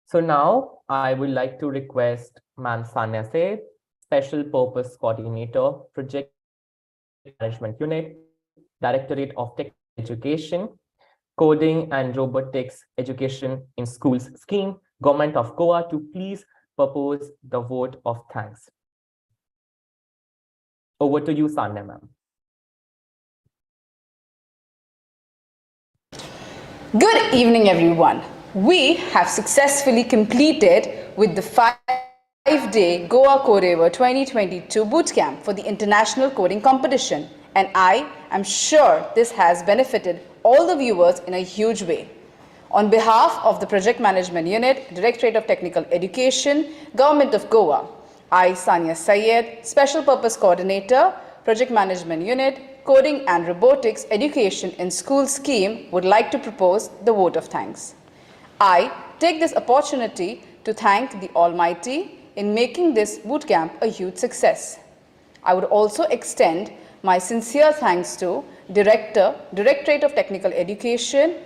A: So now I would like to request Ma'am Sanya Said, Special Purpose Coordinator, Project Management Unit, Directorate of Technical Education, Coding and Robotics Education in Schools Scheme, Government of Goa, to please propose the vote of thanks. Over to you, Sanya ma'am.
E: Good evening, everyone. We have successfully completed with the 5-day Goa Codeavour 2022 bootcamp for the International Coding Competition, and I am sure this has benefited all the viewers in a huge way. On behalf of the Project Management Unit, Directorate of Technical Education, Government of Goa, I, Sanya Sayed, Special Purpose Coordinator, Project Management Unit, Coding and Robotics Education in School Scheme, would like to propose the vote of thanks. I take this opportunity to thank the Almighty in making this bootcamp a huge success. I would also extend my sincere thanks to Directorate of Technical Education,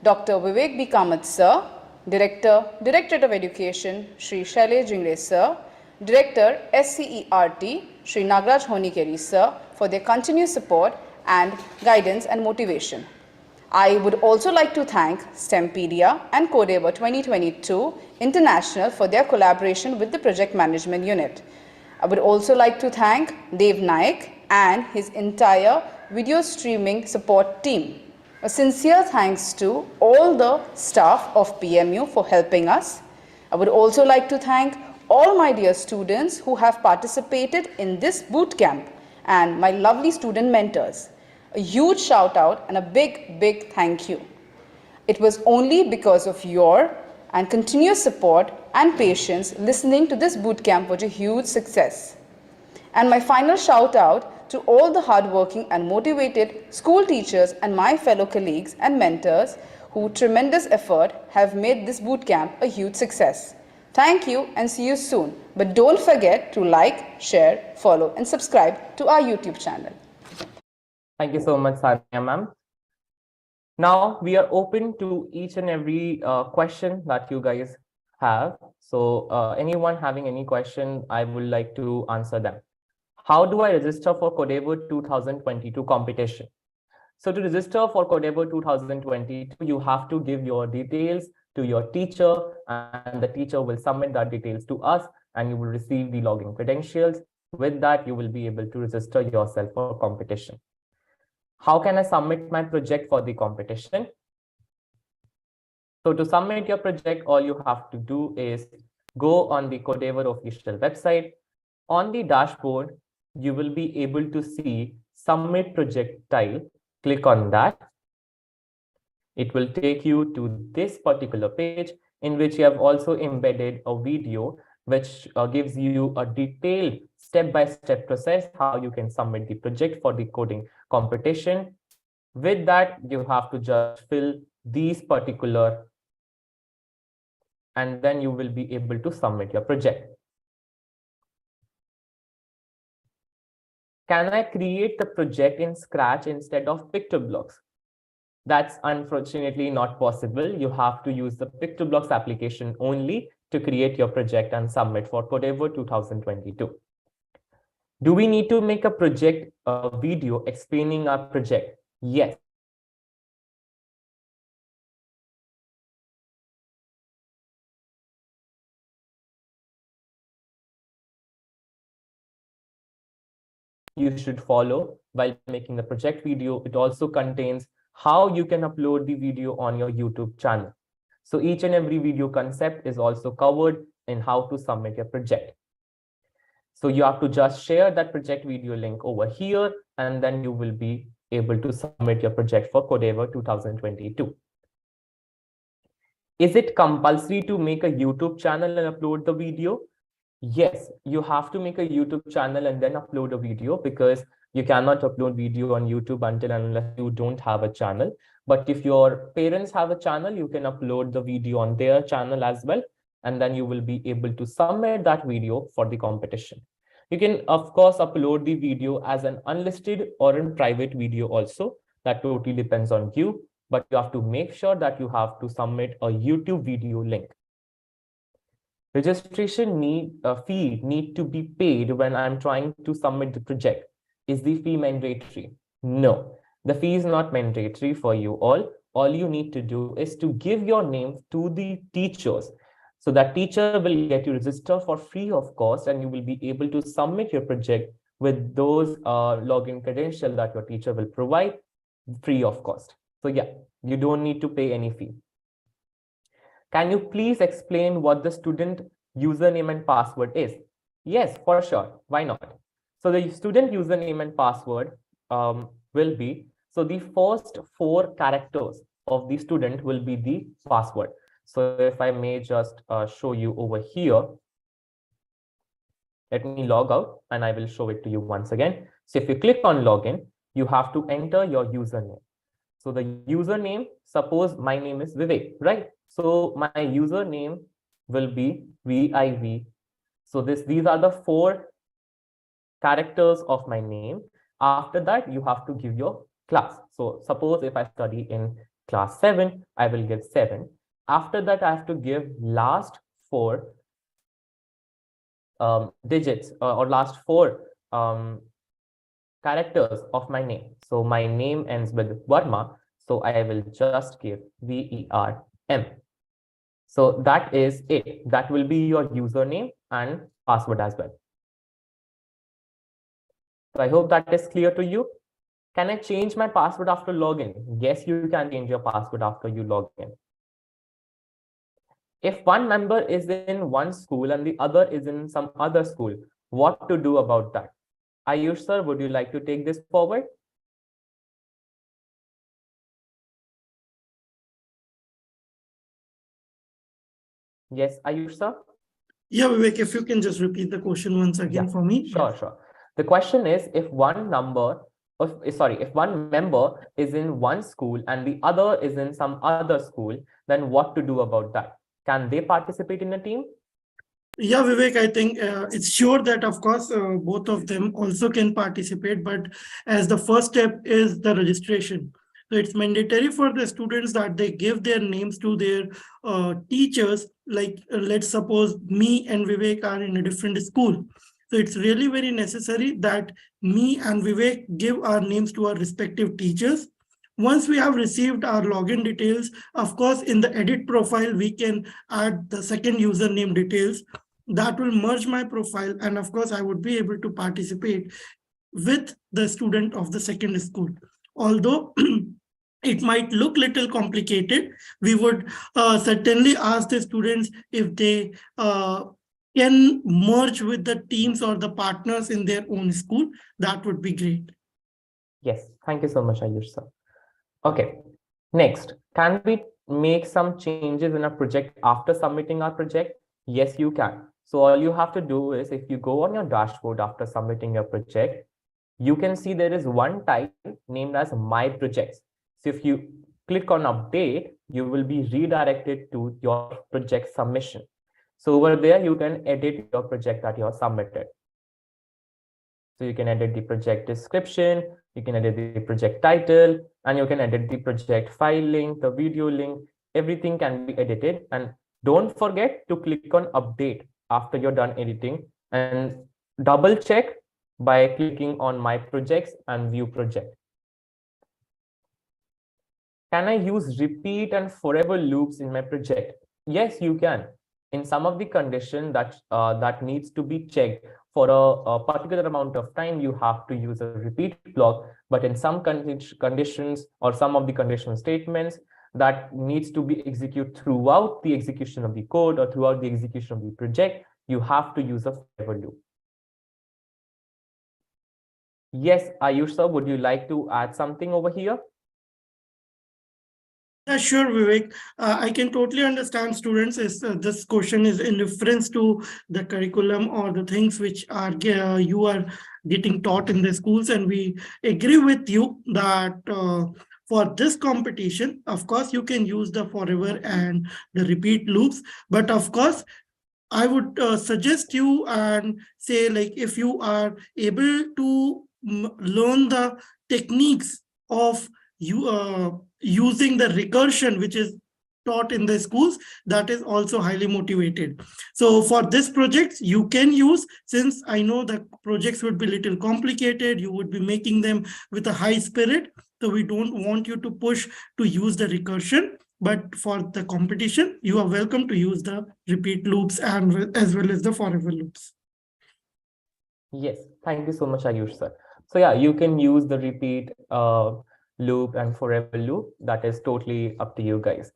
E: Dr. Vivek B. Kamath Sir, Directorate of Education, Shri Shailesh Jingre Sir, Director SCERT, Shri Nagraj Honikeri Sir, for their continuous support and guidance and motivation. I would also like to thank STEMpedia and Codeavour 2022 International for their collaboration with the Project Management Unit. I would also like to thank Dev Naik and his entire video streaming support team. A sincere thanks to all the staff of PMU for helping us. I would also like to thank all my dear students who have participated in this bootcamp and my lovely student mentors. A huge shout out and a big thank you. It was only because of your and continuous support and patience listening to this bootcamp was a huge success. And my final shout out to all the hardworking and motivated school teachers and my fellow colleagues and mentors who tremendous effort have made this bootcamp a huge success. Thank you and see you soon. But don't forget to like, share, follow and subscribe to our YouTube channel.
A: Thank you so much, Sania ma'am. Now we are open to each and every question that you guys have. So anyone having any question, I would like to answer them. How do I register for Codeavour 2022 competition? So to register for Codeavour 2022, you have to give your details to your teacher, and the teacher will submit that details to us, and you will receive the login credentials. With that, you will be able to register yourself for competition. How can I submit my project for the competition? So to submit your project, all you have to do is go on the Codeavour official website. On the dashboard, you will be able to see submit project tile. Click on that. It will take you to this particular page in which you have also embedded a video which gives you a detailed step-by-step process how you can submit the project for the coding competition. With that, you have to just fill these particular, and then you will be able to submit your project. Can I create the project in Scratch instead of PictoBlocks? That's unfortunately not possible. You have to use the PictoBlocks application only to create your project and submit for Codeavour 2022. Do we need to make a project video explaining our project? Yes. You should follow while making the project video. It also contains how you can upload the video on your YouTube channel. So each and every video concept is also covered in how to submit your project. So you have to just share that project video link over here, and then you will be able to submit your project for Codeavour 2022. Is it compulsory to make a YouTube channel and upload the video? Yes, you have to make a YouTube channel and then upload a video, because you cannot upload video on YouTube until and unless you don't have a channel. But if your parents have a channel, you can upload the video on their channel as well, and then you will be able to submit that video for the competition. You can, of course, upload the video as an unlisted or in private video also. That totally depends on you, but you have to make sure that you have to submit a YouTube video link. Registration fee need to be paid when I'm trying to submit the project. Is the fee mandatory? No, the fee is not mandatory for you all. All you need to do is to give your name to the teachers. So that teacher will get you register for free of cost, and you will be able to submit your project with those login credentials that your teacher will provide free of cost. So yeah, you don't need to pay any fee. Can you please explain what the student username and password is? Yes, for sure. Why not? So the student username and password will be, so the first 4 characters of the student will be the password. So if I may just show you over here, let me log out and I will show it to you once again. So if you click on login, you have to enter your username. So the username, suppose my name is Vivek, right? So my username will be VIV. So these are the 4 characters of my name. After that, you have to give your class. So suppose if I study in class 7, I will give 7. After that, I have to give last 4 digits or last 4 characters of my name. So my name ends with Verma, so I will just give VERM. So that is it. That will be your username and password as well. So I hope that is clear to you. Can I change my password after login? Yes, you can change your password after you log in. If one member is in one school and the other is in some other school, what to do about that? Ayush sir, would you like to take this forward? Yes, Ayush sir?
F: Yeah, Vivek, if you can just repeat the question once again for me.
A: Sure. The question is, if one member is in one school and the other is in some other school, then what to do about that? Can they participate in a team?
F: Yeah, Vivek, I think it's sure that, of course, both of them also can participate, but as the first step is the registration. So it's mandatory for the students that they give their names to their teachers. Like, let's suppose me and Vivek are in a different school. So it's really very necessary that me and Vivek give our names to our respective teachers. Once we have received our login details, of course, in the edit profile, we can add the second username details that will merge my profile, and of course I would be able to participate with the student of the second school. Although it might look little complicated, we would certainly ask the students if they can merge with the teams or the partners in their own school. That would be great.
A: Yes, thank you so much, Ayush sir. Okay, next, can we make some changes in a project after submitting our project? Yes, you can. So all you have to do is, if you go on your dashboard after submitting your project, you can see there is one type named as My Projects. So if you click on Update, you will be redirected to your project submission. So over there, you can edit your project that you have submitted. So you can edit the project description, you can edit the project title, and you can edit the project file link, the video link, everything can be edited. And don't forget to click on update after you're done editing, and double check by clicking on my projects and view project. Can I use repeat and forever loops in my project? Yes, you can. In some of the condition that needs to be checked for a particular amount of time, you have to use a repeat block. But in some conditions or some of the conditional statements that needs to be executed throughout the execution of the code or throughout the execution of the project, you have to use a forever loop. Yes, Ayush sir, would you like to add something over here?
F: Yeah, sure, Vivek. I can totally understand students. This question is in reference to the curriculum or the things which are you are getting taught in the schools, and we agree with you that for this competition, of course, you can use the forever and the repeat loops. But of course, I would suggest you and say, like, if you are able to learn the techniques of using the recursion, which is taught in the schools, that is also highly motivated. So for this project, you can use, since I know the projects would be little complicated, you would be making them with a high spirit. So we don't want you to push to use the recursion. But for the competition, you are welcome to use the repeat loops and as well as the forever loops.
A: Yes, thank you so much, Ayush sir. So yeah, you can use the repeat loop and forever loop. That is totally up to you guys.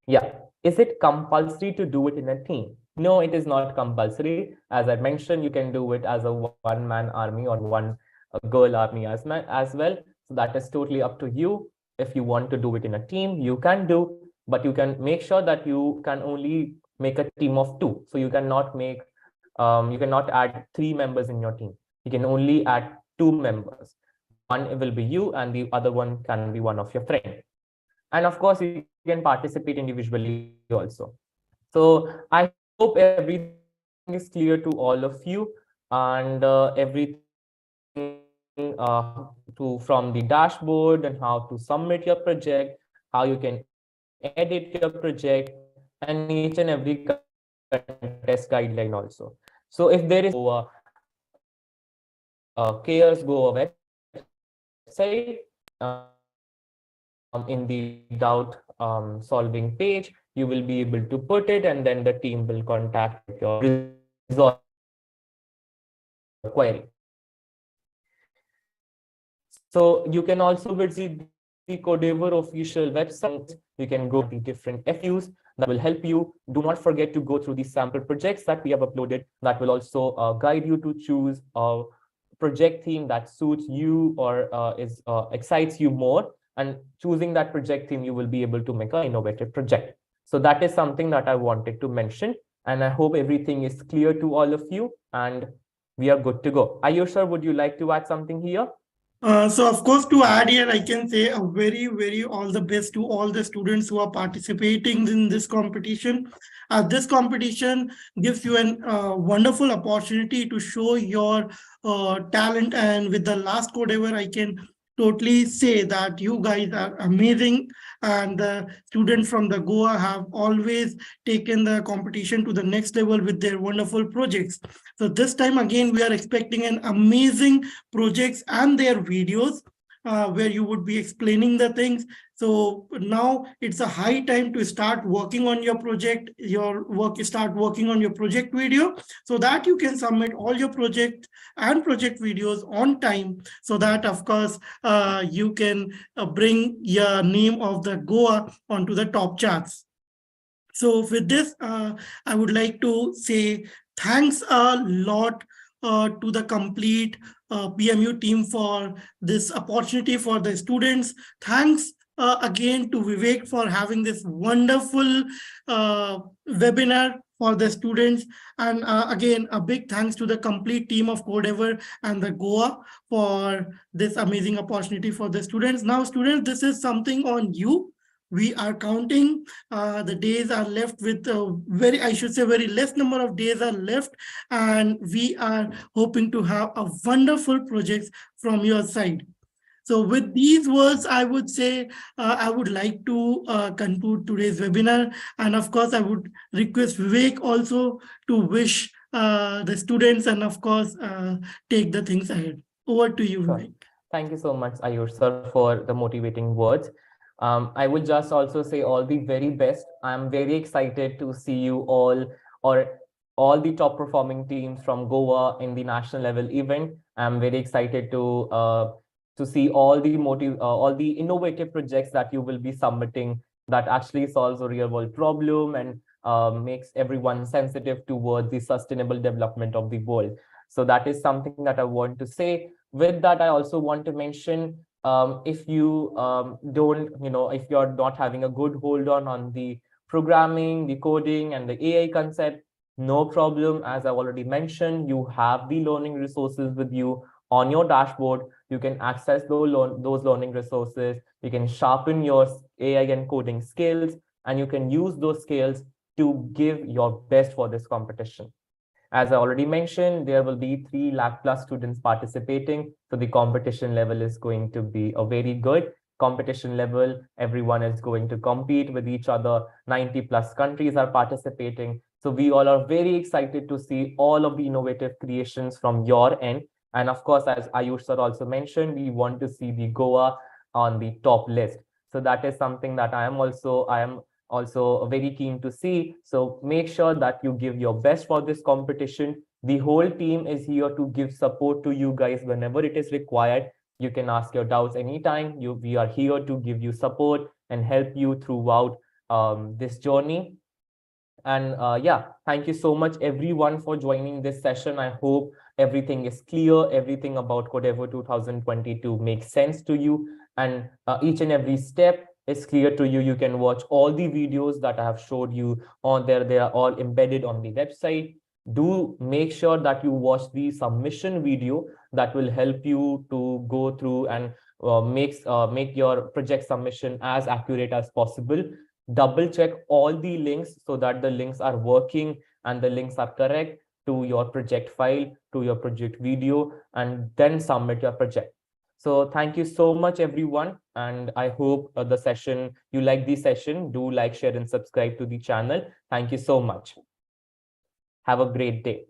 A: Yeah, is it compulsory to do it in a team? No, it is not compulsory. As I mentioned, you can do it as a one-man army or one girl army as well. So that is totally up to you. If you want to do it in a team, you can do, but you can make sure that you can only make a team of two. So you cannot add 3 members in your team. You can only add 2 members. One will be you and the other one can be one of your friend. And of course, you can participate individually also. So I hope everything is clear to all of you, and everything from the dashboard and how to submit your project, how you can edit your project, and each and every contest guideline also. So if there is cares, go our website, in the doubt solving page, you will be able to put it, and then the team will contact your resolve query. So you can also visit the Codeavour official website. You can go to the different FUs that will help you. Do not forget to go through the sample projects that we have uploaded. That will also guide you to choose a project theme that suits you or excites you more. And choosing that project theme, you will be able to make an innovative project. So that is something that I wanted to mention, and I hope everything is clear to all of you and we are good to go. Ayush sir, would you like to add something here?
F: So of course, to add here, I can say a very, very all the best to all the students who are participating in this competition. This competition gives you a wonderful opportunity to show your talent. And with the last Codeavour, I can totally say that you guys are amazing. And the students from the Goa have always taken the competition to the next level with their wonderful projects. So this time again, we are expecting an amazing projects and their videos where you would be explaining the things. So now it's a high time to start working on your project, start working on your project video so that you can submit all your project and project videos on time, so that of course you can bring your name of the Goa onto the top charts. So with this, I would like to say thanks a lot to the complete PMU team for this opportunity for the students. Thanks again to Vivek for having this wonderful webinar for the students. And again, a big thanks to the complete team of Codeavour and the Goa for this amazing opportunity for the students. Now, students, this is something on you. We are counting the days are left with I should say very less number of days are left, and we are hoping to have a wonderful projects from your side. So with these words, I would say I would like to conclude today's webinar. And of course, I would request Vivek also to wish the students and of course, take the things ahead. Over to you,
A: Sure.
F: Vivek.
A: Thank you so much, Ayush sir, for the motivating words. I would just also say all the very best. I'm very excited to see you all, or all the top performing teams from Goa in the national level event. I'm very excited to see all the innovative projects that you will be submitting that actually solves a real world problem and makes everyone sensitive towards the sustainable development of the world. So that is something that I want to say. With that, I also want to mention, if you don't, if you're not having a good hold on the programming, the coding, and the AI concept, no problem. As I already mentioned, you have the learning resources with you on your dashboard. You can access those learning resources. You can sharpen your AI and coding skills, and you can use those skills to give your best for this competition. As I already mentioned, there will be 3 lakh plus students participating. So the competition level is going to be a very good competition level. Everyone is going to compete with each other. 90 plus countries are participating. So we all are very excited to see all of the innovative creations from your end. And of course, as Ayush sir also mentioned, we want to see the Goa on the top list. So that is something that I am also very keen to see. So make sure that you give your best for this competition. The whole team is here to give support to you guys whenever it is required. You can ask your doubts anytime. We are here to give you support and help you throughout this journey. And yeah, thank you so much everyone for joining this session. I hope everything is clear. Everything about Codeavour 2022 makes sense to you, and each and every step is clear to you. You can watch all the videos that I have showed you on there. They are all embedded on the website. Do make sure that you watch the submission video that will help you to go through and make your project submission as accurate as possible. Double check all the links so that the links are working and the links are correct to your project file, to your project video, and then submit your project. So thank you so much, everyone. And I hope you like the session. Do like, share, and subscribe to the channel. Thank you so much. Have a great day.